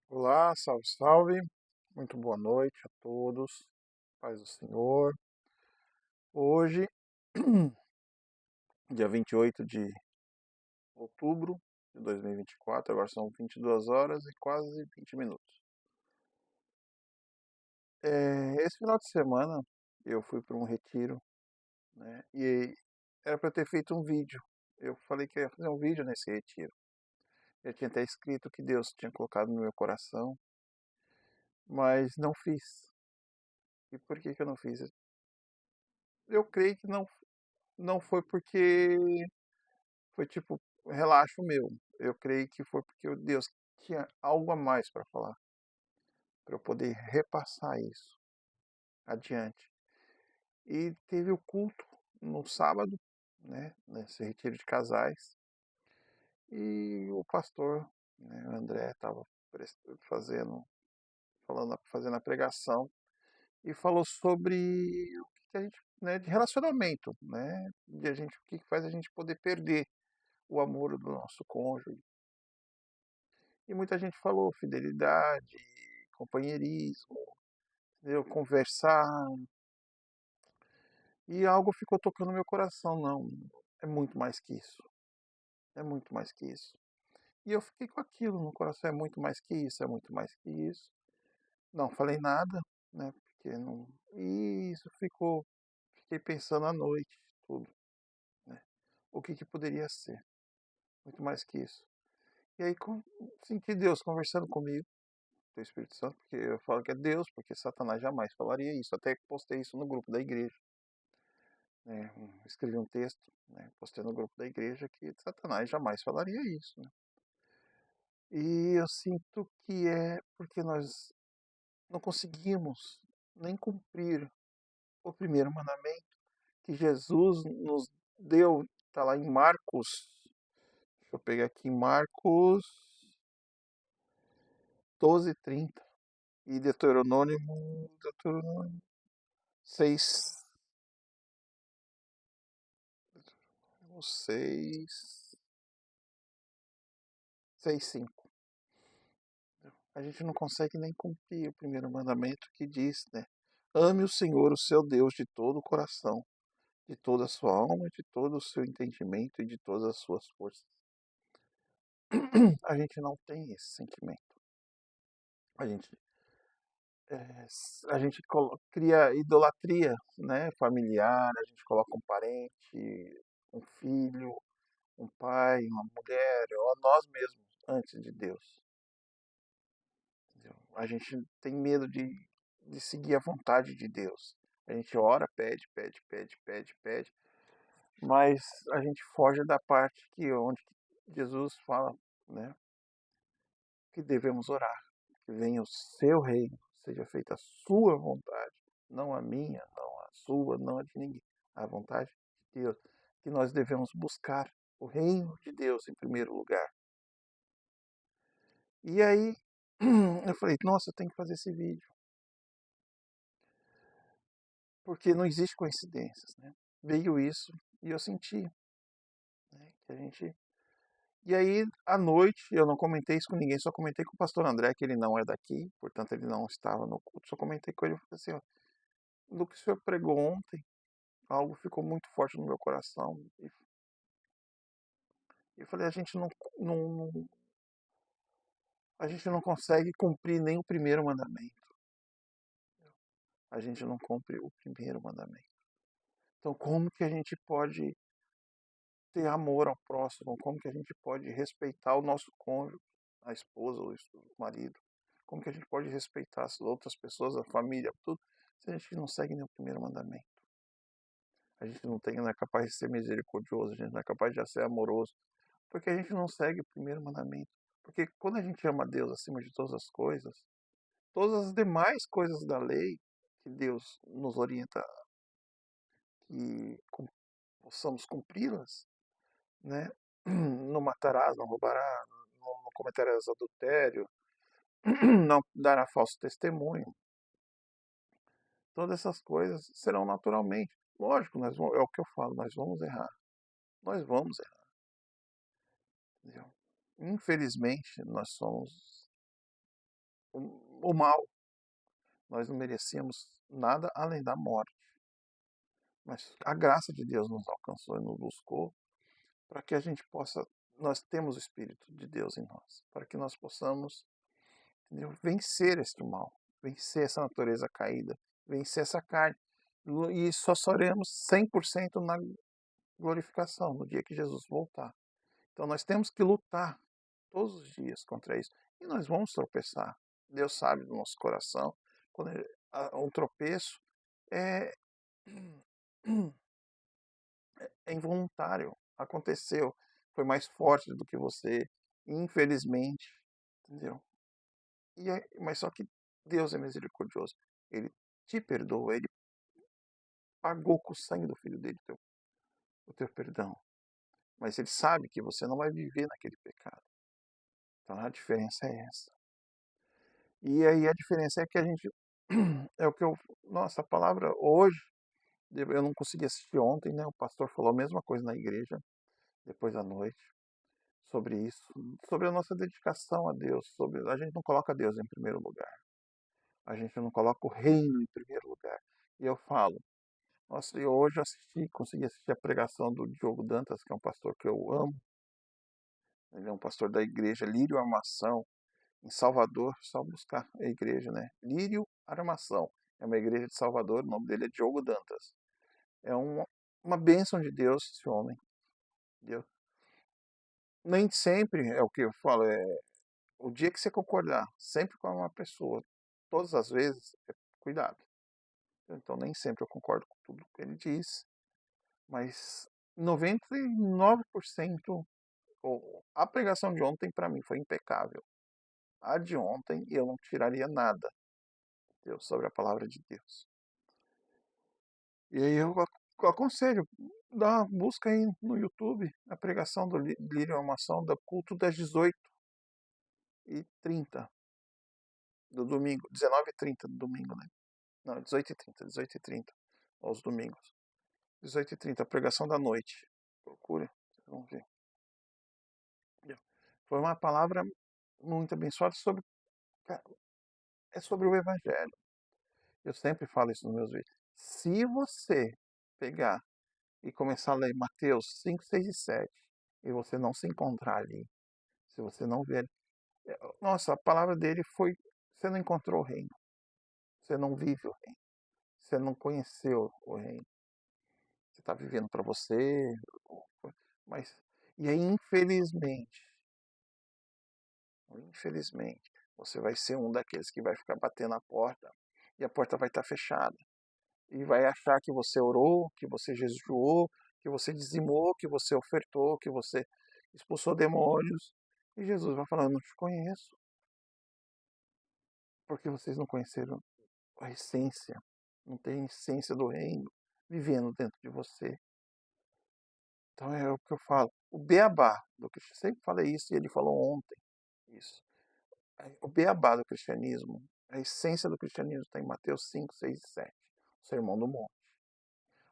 Olá, salve, salve. Muito boa noite a todos. Paz do Senhor. Hoje, dia 28 de outubro de 2024, agora são 22 horas e quase 20 minutos. Esse final de semana eu fui para um retiro, né? E era para eu ter feito um vídeo. Eu falei que ia fazer um vídeo nesse retiro. Eu tinha até escrito que Deus tinha colocado no meu coração, mas não fiz. E por que que eu não fiz? Eu creio que não foi porque foi tipo relaxo meu. Eu creio que foi porque o Deus tinha algo a mais para falar, para eu poder repassar isso adiante. E teve o culto no sábado, né, nesse retiro de casais, e o pastor, né, o André, estava fazendo, fazendo a pregação e falou sobre o que a gente, né, de relacionamento, né, de a gente, o que faz a gente poder perder o amor do nosso cônjuge. E muita gente falou fidelidade, companheirismo, entendeu? Conversar. E algo ficou tocando no meu coração. Não, é muito mais que isso. É muito mais que isso. E eu fiquei com aquilo no coração. É muito mais que isso, é muito mais que isso. Não falei nada, né? Porque não. E isso ficou. Fiquei pensando à noite, tudo, né? O que que poderia ser? Muito mais que isso. E aí senti Deus conversando comigo, do Espírito Santo, porque eu falo que é Deus, porque Satanás jamais falaria isso. Até postei isso no grupo da igreja, né? Escrevi um texto, né? Postei no grupo da igreja que Satanás jamais falaria isso, né? E eu sinto que é porque nós não conseguimos nem cumprir o primeiro mandamento que Jesus nos deu. Está lá em Marcos. Deixa eu pegar aqui Marcos 12:30 e Deuteronômio 6, 6, 6:5. A gente não consegue nem cumprir o primeiro mandamento que diz, né? Ame o Senhor, o seu Deus, de todo o coração, de toda a sua alma, de todo o seu entendimento e de todas as suas forças. A gente não tem esse sentimento. A gente, a gente cria idolatria, né? Familiar, a gente coloca um parente, um filho, um pai, uma mulher, ou nós mesmos, antes de Deus. Entendeu? A gente tem medo de seguir a vontade de Deus. A gente ora, pede, pede, pede, pede, pede, mas a gente foge da parte onde Jesus fala, né, que devemos orar, que venha o seu reino, seja feita a sua vontade, não a minha, não a sua, não a de ninguém, a vontade de Deus, que nós devemos buscar o reino de Deus em primeiro lugar. E aí eu falei, nossa, eu tenho que fazer esse vídeo. Porque não existe coincidências, né? Veio isso e eu senti, né, que a gente. E aí, à noite, eu não comentei isso com ninguém, só comentei com o pastor André, que ele não é daqui, portanto ele não estava no culto, só comentei com ele e falei assim, ó, do que o senhor pregou ontem, algo ficou muito forte no meu coração. E eu falei, não, a gente não consegue cumprir nem o primeiro mandamento. A gente não cumpre o primeiro mandamento. Então, como que a gente pode ter amor ao próximo, como que a gente pode respeitar o nosso cônjuge, a esposa ou o marido, como que a gente pode respeitar as outras pessoas, a família, tudo, se a gente não segue nem o primeiro mandamento. A gente não é capaz de ser misericordioso, a gente não é capaz de ser amoroso, porque a gente não segue o primeiro mandamento. Porque quando a gente ama Deus acima de todas as coisas, todas as demais coisas da lei que Deus nos orienta que possamos cumpri-las, né? Não matarás, não roubarás, não cometerás adultério, não dará falso testemunho. Todas essas coisas serão naturalmente. Lógico, é o que eu falo, nós vamos errar. Nós vamos errar. Entendeu? Infelizmente, nós somos o mal. Nós não merecíamos nada além da morte. Mas a graça de Deus nos alcançou e nos buscou para que a gente possa, nós temos o Espírito de Deus em nós, para que nós possamos, entendeu, vencer este mal, vencer essa natureza caída, vencer essa carne. E só seremos 100% na glorificação, no dia que Jesus voltar. Então nós temos que lutar todos os dias contra isso. E nós vamos tropeçar. Deus sabe do nosso coração. Quando um tropeço é, é involuntário. Aconteceu. Foi mais forte do que você. Infelizmente. Entendeu? Mas só que Deus é misericordioso. Ele te perdoa. Ele pagou com o sangue do Filho dele o teu perdão. Mas ele sabe que você não vai viver naquele pecado. Então a diferença é essa. E aí a diferença é que a gente. É o que eu. Nossa, a palavra hoje. Eu não consegui assistir ontem, né? O pastor falou a mesma coisa na igreja, depois da noite, sobre isso. Sobre a nossa dedicação a Deus. A gente não coloca Deus em primeiro lugar. A gente não coloca o reino em primeiro lugar. E eu falo. Nossa, eu hoje consegui assistir a pregação do Diogo Dantas, que é um pastor que eu amo. Ele é um pastor da igreja Lírio Armação, em Salvador, só buscar a igreja, né? Lírio Armação. É uma igreja de Salvador, o nome dele é Diogo Dantas. É uma bênção de Deus esse homem. Entendeu? Nem sempre é o que eu falo, o dia que você concordar, sempre com uma pessoa, todas as vezes, cuidado. Então nem sempre eu concordo com tudo que ele diz, mas 99%, a pregação de ontem para mim foi impecável. A de ontem eu não tiraria nada, Deus, sobre a palavra de Deus. E aí eu aconselho, busca aí no YouTube a pregação do Lírio Armação, do culto das 18h30 do domingo, 19h30 do domingo, né? Não, 18h30, 18h30 aos domingos. 18h30, a pregação da noite. Procura, vocês vão ver. Foi uma palavra muito abençoada sobre o Evangelho. Eu sempre falo isso nos meus vídeos. Se você pegar e começar a ler Mateus 5, 6 e 7, e você não se encontrar ali, se você não ver, nossa, a palavra dele foi, você não encontrou o reino, você não vive o reino, você não conheceu o reino, você está vivendo para você, mas, e aí infelizmente, você vai ser um daqueles que vai ficar batendo a porta, e a porta vai estar fechada, e vai achar que você orou, que você jejuou, que você dizimou, que você ofertou, que você expulsou demônios. E Jesus vai falar, eu não te conheço. Porque vocês não conheceram a essência. Não tem a essência do reino vivendo dentro de você. Então é o que eu falo. O beabá do cristianismo, sempre falei isso e ele falou ontem isso. O beabá do cristianismo, a essência do cristianismo está em Mateus 5, 6 e 7. O Sermão do Monte.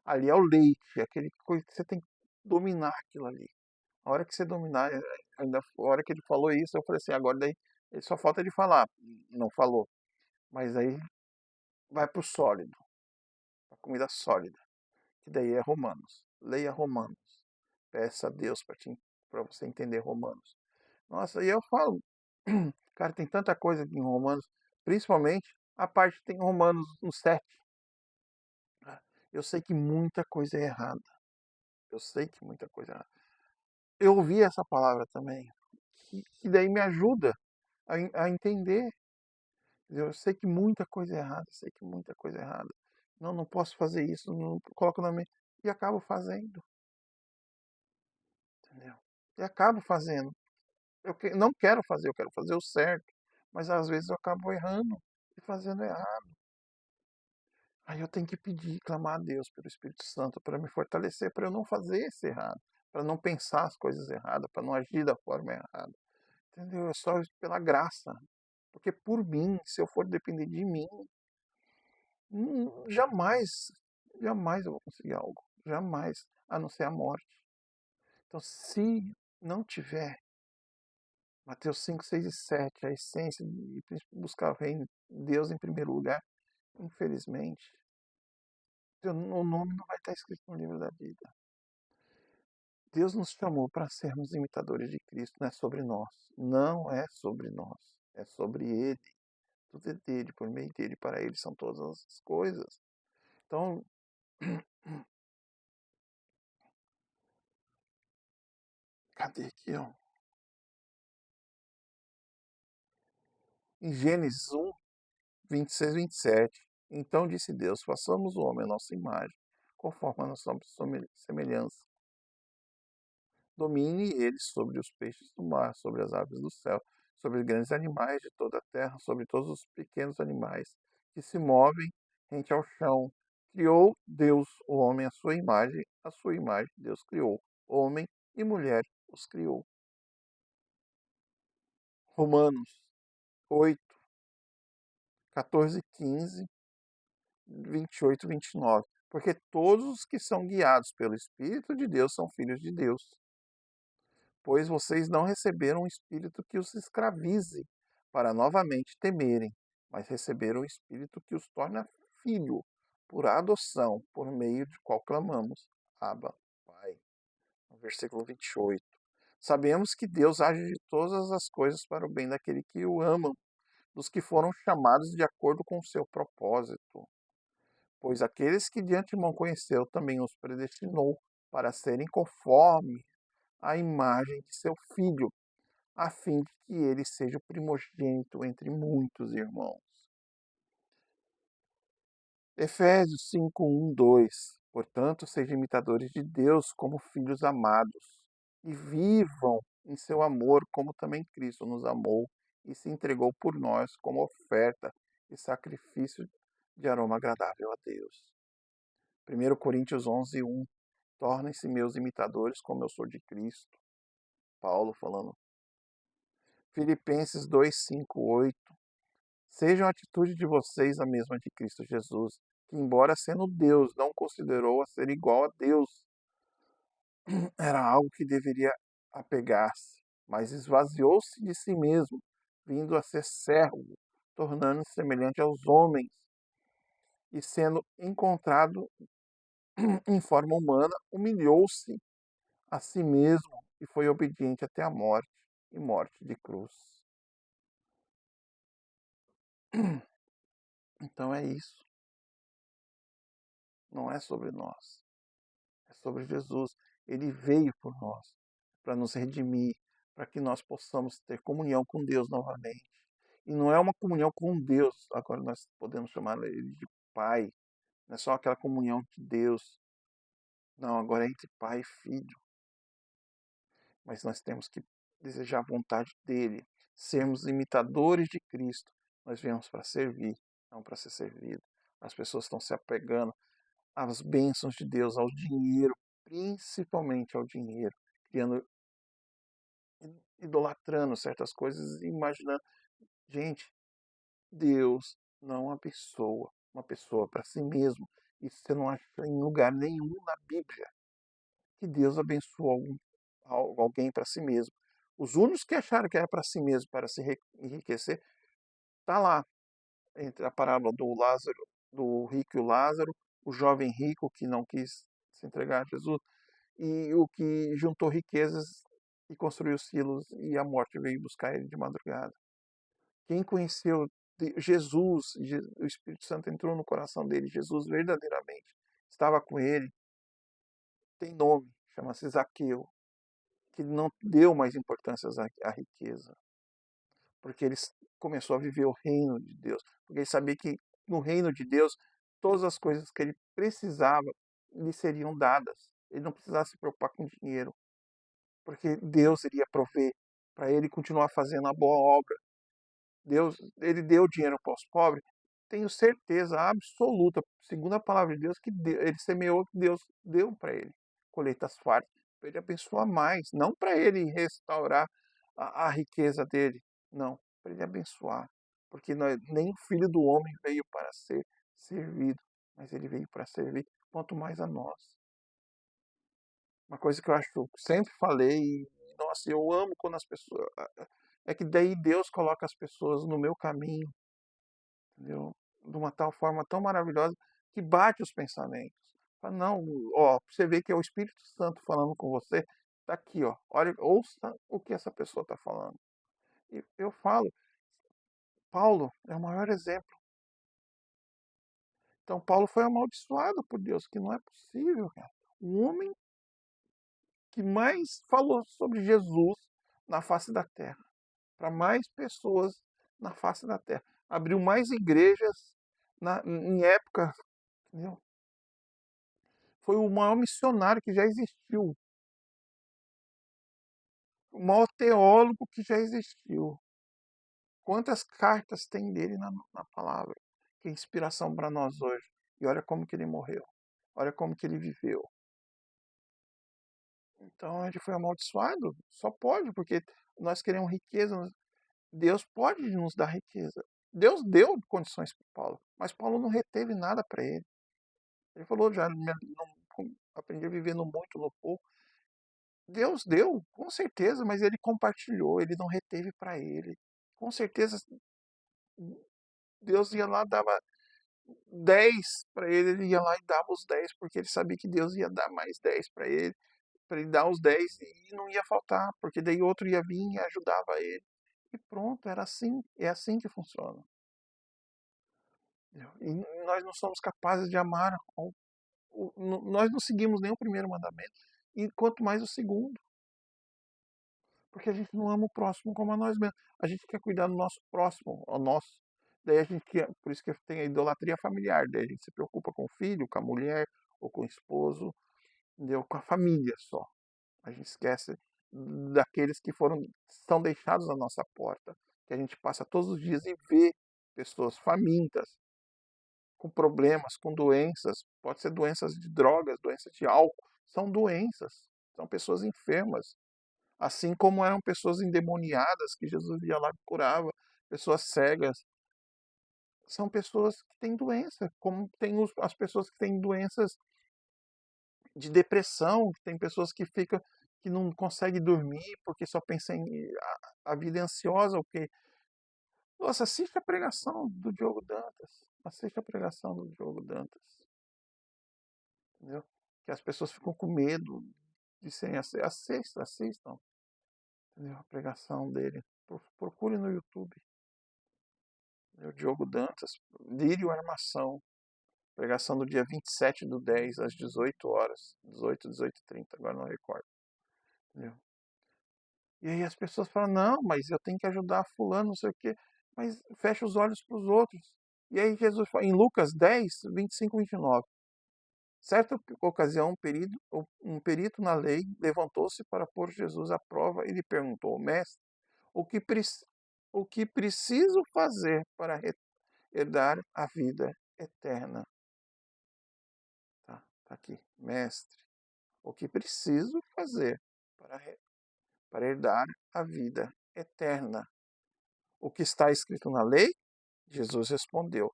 Ali é o leite, aquele coisa que você tem que dominar aquilo ali. A hora que você dominar, ainda a hora que ele falou isso, eu falei assim, agora daí só falta ele falar. Não falou. Mas aí vai pro sólido, a comida sólida, que daí é Romanos. Leia Romanos. Peça a Deus para você entender Romanos. Nossa, e eu falo, cara, tem tanta coisa aqui em Romanos, principalmente a parte que tem Romanos no 7. Eu sei que muita coisa é errada. Eu sei que muita coisa é errada. Eu ouvi essa palavra também, que daí me ajuda a entender. Eu sei que muita coisa é errada, sei que muita coisa é errada. Não, não posso fazer isso, não coloco na mente. E acabo fazendo. Entendeu? E acabo fazendo. Não quero fazer, eu quero fazer o certo. Mas às vezes eu acabo errando e fazendo errado. Aí eu tenho que pedir, clamar a Deus pelo Espírito Santo para me fortalecer, para eu não fazer esse errado, para não pensar as coisas erradas, para não agir da forma errada. Entendeu? É só pela graça. Porque por mim, se eu for depender de mim, jamais, jamais eu vou conseguir algo. Jamais, a não ser a morte. Então, se não tiver Mateus 5, 6 e 7, a essência de buscar o reino de Deus em primeiro lugar. Infelizmente, o nome não vai estar escrito no livro da vida. Deus nos chamou para sermos imitadores de Cristo, não é sobre nós. Não é sobre nós. É sobre Ele. Tudo é dele, por meio dele, para Ele são todas as coisas. Então, cadê aqui, ó? Em Gênesis 1, 26, 27. Então disse Deus: façamos o homem a nossa imagem, conforme a nossa semelhança. Domine ele sobre os peixes do mar, sobre as aves do céu, sobre os grandes animais de toda a terra, sobre todos os pequenos animais que se movem rente ao chão. Criou Deus o homem à a sua imagem Deus criou. Homem e mulher os criou. Romanos 8, 14, 15, 28 e 29. Porque todos os que são guiados pelo Espírito de Deus são filhos de Deus. Pois vocês não receberam um espírito que os escravize para novamente temerem, mas receberam o espírito que os torna filho, por adoção, por meio de qual clamamos: Abba, Pai. No versículo 28. Sabemos que Deus age de todas as coisas para o bem daquele que o amam, dos que foram chamados de acordo com o seu propósito. Pois aqueles que de antemão conheceu também os predestinou para serem conforme a imagem de seu filho, a fim de que ele seja o primogênito entre muitos irmãos. Efésios 5, 1, 2. Portanto, sejam imitadores de Deus como filhos amados, e vivam em seu amor como também Cristo nos amou e se entregou por nós como oferta e sacrifício de aroma agradável a Deus. 1 Coríntios 11, 1. Tornem-se meus imitadores como eu sou de Cristo. Paulo falando. Filipenses 2, 5, 8. Sejam a atitude de vocês a mesma de Cristo Jesus, que embora sendo Deus, não considerou a ser igual a Deus. Era algo que deveria apegar-se, mas esvaziou-se de si mesmo, vindo a ser servo, tornando-se semelhante aos homens, e sendo encontrado em forma humana, humilhou-se a si mesmo e foi obediente até a morte, e morte de cruz. Então é isso. Não é sobre nós. É sobre Jesus. Ele veio por nós para nos redimir, para que nós possamos ter comunhão com Deus novamente. E não é uma comunhão com Deus, agora nós podemos chamar ele de Pai. Não é só aquela comunhão de Deus. Não, agora é entre Pai e Filho. Mas nós temos que desejar a vontade dele, sermos imitadores de Cristo. Nós viemos para servir, não para ser servido. As pessoas estão se apegando às bênçãos de Deus, ao dinheiro, principalmente ao dinheiro, criando, idolatrando certas coisas, imaginando. Gente, Deus não abençoa uma pessoa para si mesmo. Isso você não acha em lugar nenhum na Bíblia. Que Deus abençoou alguém para si mesmo. Os únicos que acharam que era para si mesmo, para se enriquecer, está lá, entre a parábola do Lázaro, do rico e o Lázaro, o jovem rico que não quis se entregar a Jesus, e o que juntou riquezas e construiu silos, e a morte veio buscar ele de madrugada. Quem conheceu Jesus, o Espírito Santo entrou no coração dele, Jesus verdadeiramente estava com ele, tem nome, chama-se Zaqueu, que não deu mais importância à riqueza, porque ele começou a viver o reino de Deus, porque ele sabia que no reino de Deus todas as coisas que ele precisava lhe seriam dadas. Ele não precisava se preocupar com dinheiro, porque Deus iria prover para ele continuar fazendo a boa obra. Deus, ele deu dinheiro para os pobres. Tenho certeza absoluta, segundo a palavra de Deus, que ele semeou, que Deus deu para ele colheitas fartas, para ele abençoar mais, não para ele restaurar a riqueza dele, não, para ele abençoar, porque nem o Filho do Homem veio para ser servido, mas ele veio para servir, quanto mais a nós. Uma coisa que eu acho, sempre falei, nossa, eu amo quando as pessoas É que daí Deus coloca as pessoas no meu caminho, entendeu? De uma tal forma tão maravilhosa que bate os pensamentos. Fala, não, ó, você vê que é o Espírito Santo falando com você, tá aqui, ó. Olha, ouça o que essa pessoa está falando. E eu falo, Paulo é o maior exemplo. Então Paulo foi amaldiçoado por Deus, que não é possível, cara. O homem que mais falou sobre Jesus na face da terra, para mais pessoas na face da terra. Abriu mais igrejas em época, entendeu? Foi o maior missionário que já existiu, o maior teólogo que já existiu. Quantas cartas tem dele na palavra? Que é inspiração para nós hoje. E olha como que ele morreu. Olha como que ele viveu. Então a gente foi amaldiçoado? Só pode, porque nós queremos riqueza. Deus pode nos dar riqueza. Deus deu condições para Paulo, mas Paulo não reteve nada para ele. Ele falou, já não, aprendi a viver no muito, no pouco. Deus deu, com certeza, mas ele compartilhou, ele não reteve para ele. Com certeza, Deus ia lá, dava 10 para ele, ele ia lá e dava os 10, porque ele sabia que Deus ia dar mais 10 para ele dar os 10 e não ia faltar, porque daí outro ia vir e ajudava ele. E pronto, era assim, é assim que funciona. E nós não somos capazes de amar, nós não seguimos nem o primeiro mandamento, e quanto mais o segundo, porque a gente não ama o próximo como a nós mesmos. A gente quer cuidar do nosso próximo, ao nosso. Daí a gente quer, por isso que tem a idolatria familiar, daí a gente se preocupa com o filho, com a mulher, ou com o esposo, entendeu? Com a família só. A gente esquece daqueles que são deixados à nossa porta, que a gente passa todos os dias e vê pessoas famintas, com problemas, com doenças, pode ser doenças de drogas, doenças de álcool, são doenças, são pessoas enfermas, assim como eram pessoas endemoniadas que Jesus ia lá e curava, pessoas cegas, são pessoas que têm doença, como tem as pessoas que têm doenças de depressão, tem pessoas que não conseguem dormir porque só pensam em a vida é ansiosa, o que nossa, assiste a pregação do Diogo Dantas. Assiste a pregação do Diogo Dantas. Entendeu? Que as pessoas ficam com medo de serem assistam. Entendeu? A pregação dele. Procure no YouTube. O Diogo Dantas. Lírio Armação. Pregação do dia 27/10, às 18 horas. 18h30, agora não recordo. Entendeu? E aí as pessoas falam, não, mas eu tenho que ajudar fulano, não sei o quê. Mas fecha os olhos para os outros. E aí Jesus fala, em Lucas 10, 25, 29. Certa ocasião, um perito na lei levantou-se para pôr Jesus à prova e lhe perguntou, mestre, o que, o que preciso fazer para herdar a vida eterna? Tá aqui, mestre, o que preciso fazer para, para herdar a vida eterna? O que está escrito na lei? Jesus respondeu.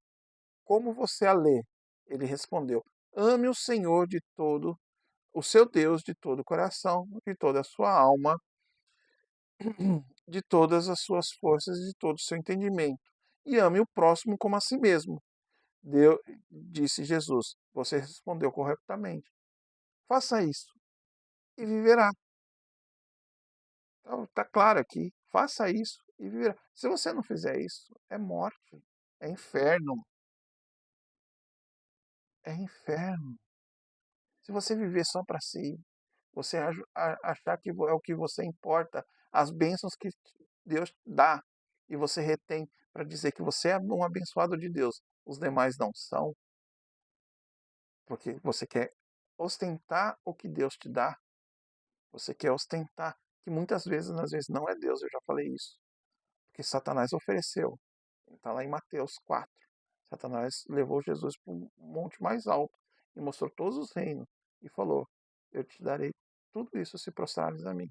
Como você a lê? Ele respondeu. Ame o Senhor de todo, o seu Deus de todo o coração, de toda a sua alma, de todas as suas forças e de todo o seu entendimento. E ame o próximo como a si mesmo. Disse Jesus. Você respondeu corretamente. Faça isso e viverá. Está claro aqui. Faça isso e viverá. Se você não fizer isso, é morte, é inferno. É inferno. Se você viver só para si, você achar que é o que você importa, as bênçãos que Deus dá, e você retém para dizer que você é um abençoado de Deus, os demais não são, porque você quer ostentar o que Deus te dá, você quer ostentar, que muitas vezes, às vezes, não é Deus, eu já falei isso, porque Satanás ofereceu, está lá em Mateus 4, Satanás levou Jesus para um monte mais alto e mostrou todos os reinos e falou, eu te darei tudo isso se prostrares a mim.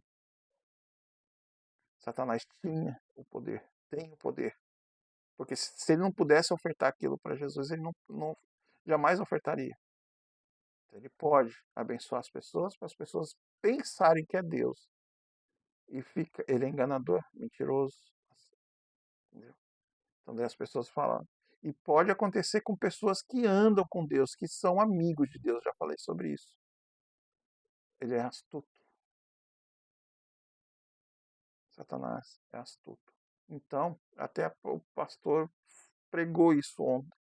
Satanás tinha o poder, tem o poder. Porque se ele não pudesse ofertar aquilo para Jesus, ele não jamais ofertaria. Então, ele pode abençoar as pessoas para as pessoas pensarem que é Deus. e fica, ele é enganador, mentiroso, entendeu? Então daí as pessoas falam. E pode acontecer com pessoas que andam com Deus, que são amigos de Deus, já falei sobre isso. Ele é astuto. Satanás é astuto. Então, até o pastor pregou isso ontem.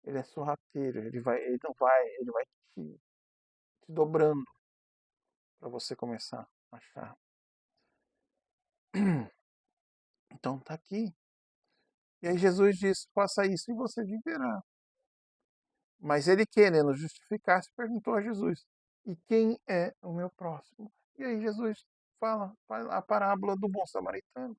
Ele é sorrateiro, ele não vai, ele vai te dobrando para você começar a achar. Então tá aqui. E aí Jesus disse, faça isso e você viverá. Mas ele, querendo justificar-se, perguntou a Jesus, e quem é o meu próximo? E aí Jesus fala a parábola do bom samaritano.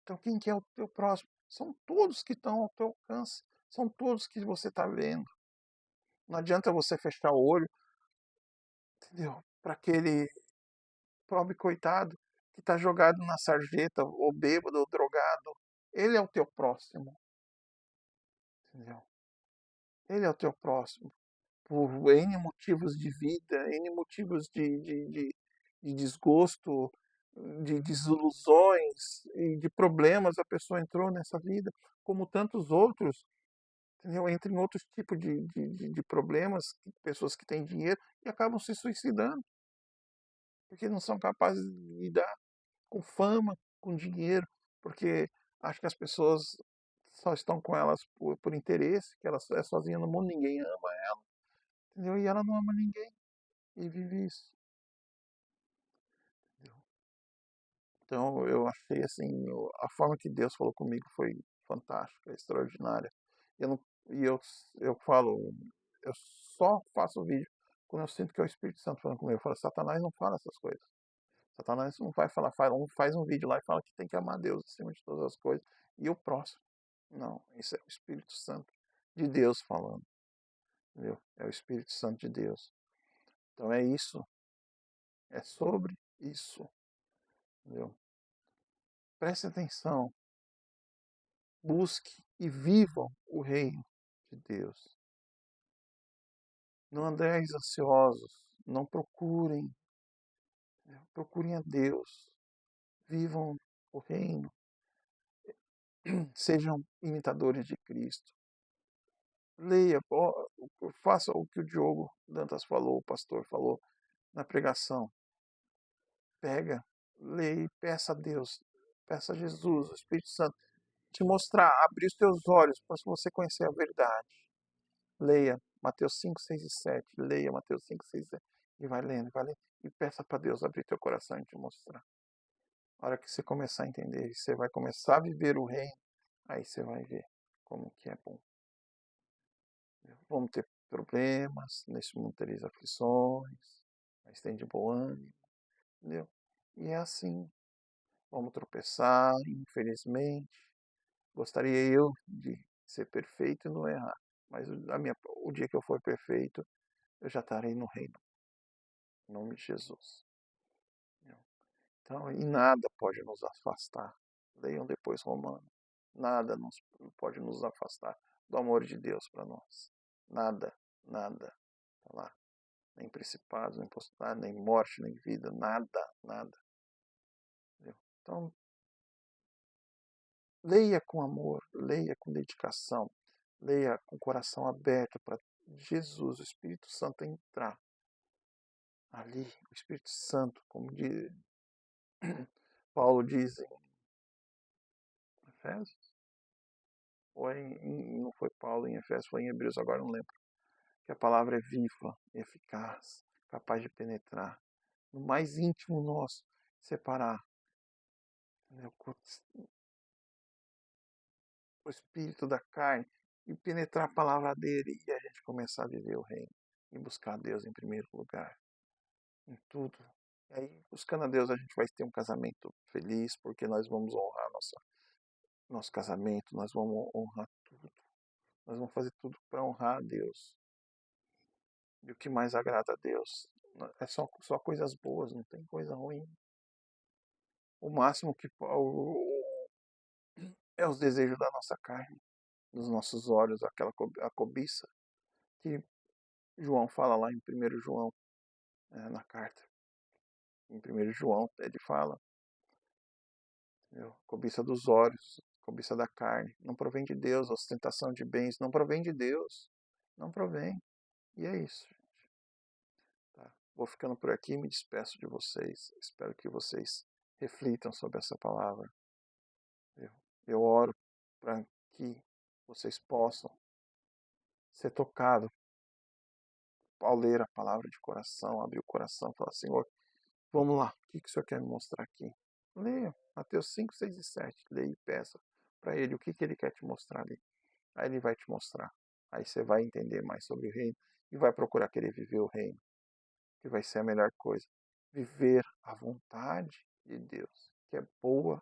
Então quem que é o teu próximo? São todos que estão ao teu alcance. São todos que você está vendo. Não adianta você fechar o olho, entendeu? Para aquele pobre coitado que está jogado na sarjeta, ou bêbado, ou drogado. Ele é o teu próximo, entendeu? Ele é o teu próximo. Por N motivos de vida, N motivos de desgosto, de desilusões e de problemas, a pessoa entrou nessa vida, como tantos outros, entendeu? Entra em outros tipos de problemas, pessoas que têm dinheiro e acabam se suicidando, porque não são capazes de lidar com fama, com dinheiro, porque acho que as pessoas só estão com elas por interesse, que ela é sozinha no mundo, ninguém ama ela, entendeu? E ela não ama ninguém e vive isso, entendeu? Então eu achei assim, a forma que Deus falou comigo foi fantástica, extraordinária. Eu não, e eu falo, eu só faço vídeo quando eu sinto que é o Espírito Santo falando comigo. Eu falo, Satanás não fala essas coisas. Satanás não vai falar, faz um vídeo lá e fala que tem que amar Deus acima de todas as coisas. E o próximo. Não, isso é o Espírito Santo de Deus falando. Entendeu? É o Espírito Santo de Deus. Então é isso. É sobre isso. Entendeu? Preste atenção. Busque e vivam o reino de Deus. Não andéis ansiosos. Não procurem. Procurem a Deus. Vivam o reino. Sejam imitadores de Cristo. Leia, faça o que o Diogo Dantas falou, o pastor falou na pregação. Pega, leia e peça a Deus, peça a Jesus, o Espírito Santo, te mostrar, abrir os teus olhos para você conhecer a verdade. Leia Mateus 5, 6 e 7. Leia Mateus 5, 6 e 7. E vai lendo. E peça para Deus abrir teu coração e te mostrar. A hora que você começar a entender, você vai começar a viver o reino, aí você vai ver como que é bom. Vamos ter problemas, nesse mundo tereis aflições, mas tem de bom ânimo, entendeu? E é assim, vamos tropeçar, infelizmente. Gostaria eu de ser perfeito e não errar, mas o dia que eu for perfeito, eu já estarei no reino, em nome de Jesus. Entendeu? Então, e nada pode nos afastar. Leiam depois Romano. Nada pode nos afastar do amor de Deus para nós. Nada, nada. Tá lá. Nem principados, nem potestades, nem morte, nem vida, nada, nada. Entendeu? Então, leia com amor, leia com dedicação, leia com o coração aberto para Jesus, o Espírito Santo, entrar ali. O Espírito Santo, como Paulo diz em Efésios, ou não foi Paulo em Efésios, foi em Hebreus, agora não lembro, que a palavra é viva, eficaz, capaz de penetrar no mais íntimo nosso, separar, entendeu? O espírito da carne e penetrar a palavra dele e a gente começar a viver o reino e buscar Deus em primeiro lugar, em tudo. E aí, buscando a Deus, a gente vai ter um casamento feliz, porque nós vamos honrar nosso casamento, nós vamos honrar tudo. Nós vamos fazer tudo para honrar a Deus. E o que mais agrada a Deus é só coisas boas, não tem coisa ruim. O máximo que é os desejos da nossa carne, dos nossos olhos, a cobiça que João fala lá em 1 João, na carta. Em 1 João, ele fala, entendeu? Cobiça dos olhos, cobiça da carne, não provém de Deus, ostentação de bens, não provém de Deus, não provém. E é isso, gente. Tá? Vou ficando por aqui, me despeço de vocês. Espero que vocês reflitam sobre essa palavra. Eu, eu oro para que vocês possam ser tocados ao ler a palavra de coração, abrir o coração, falar, Senhor, vamos lá, o que o Senhor quer me mostrar aqui? Leia Mateus 5, 6 e 7. Leia e peça para Ele o que Ele quer te mostrar ali. Aí Ele vai te mostrar. Aí você vai entender mais sobre o reino e vai procurar querer viver o reino, que vai ser a melhor coisa. Viver a vontade de Deus, que é boa,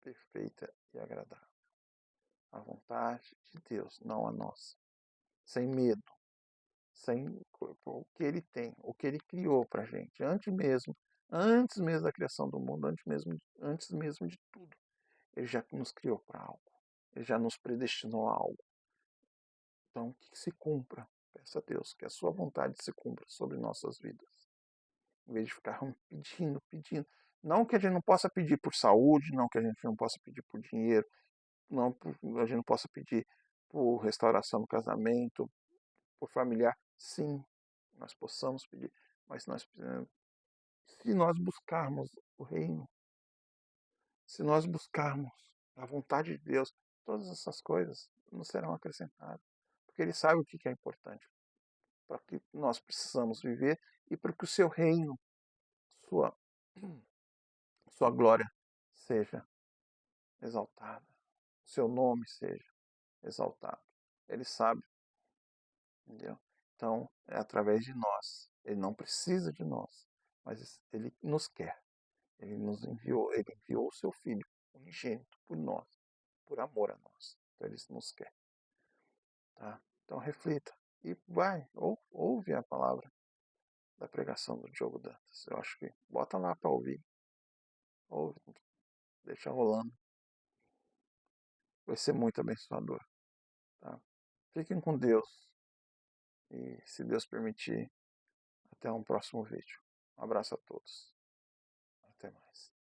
perfeita e agradável. A vontade de Deus, não a nossa. Sem medo, sem o que Ele tem, o que Ele criou para a gente, antes mesmo da criação do mundo, antes mesmo de tudo. Ele já nos criou para algo. Ele já nos predestinou a algo. Então, que se cumpra. Peça a Deus que a sua vontade se cumpra sobre nossas vidas. Em vez de ficar pedindo, pedindo. Não que a gente não possa pedir por saúde, não que a gente não possa pedir por dinheiro, não que a gente não possa pedir por restauração no casamento, por familiar. Sim, nós possamos pedir. Mas se nós buscarmos o reino, se nós buscarmos a vontade de Deus, todas essas coisas nos serão acrescentadas. Porque Ele sabe o que é importante para que nós precisamos viver e para que o seu reino, sua, sua glória seja exaltada, o seu nome seja exaltado. Ele sabe, entendeu? Então, é através de nós. Ele não precisa de nós, mas Ele nos quer. Ele enviou o seu Filho unigênito por nós, por amor a nós. Então, Ele nos quer. Tá? Então, reflita e vai, ouve a palavra da pregação do Diogo Dantas. Eu acho que bota lá para ouvir. Ouve, deixa rolando. Vai ser muito abençoador. Tá? Fiquem com Deus. E, se Deus permitir, até um próximo vídeo. Um abraço a todos. Até mais.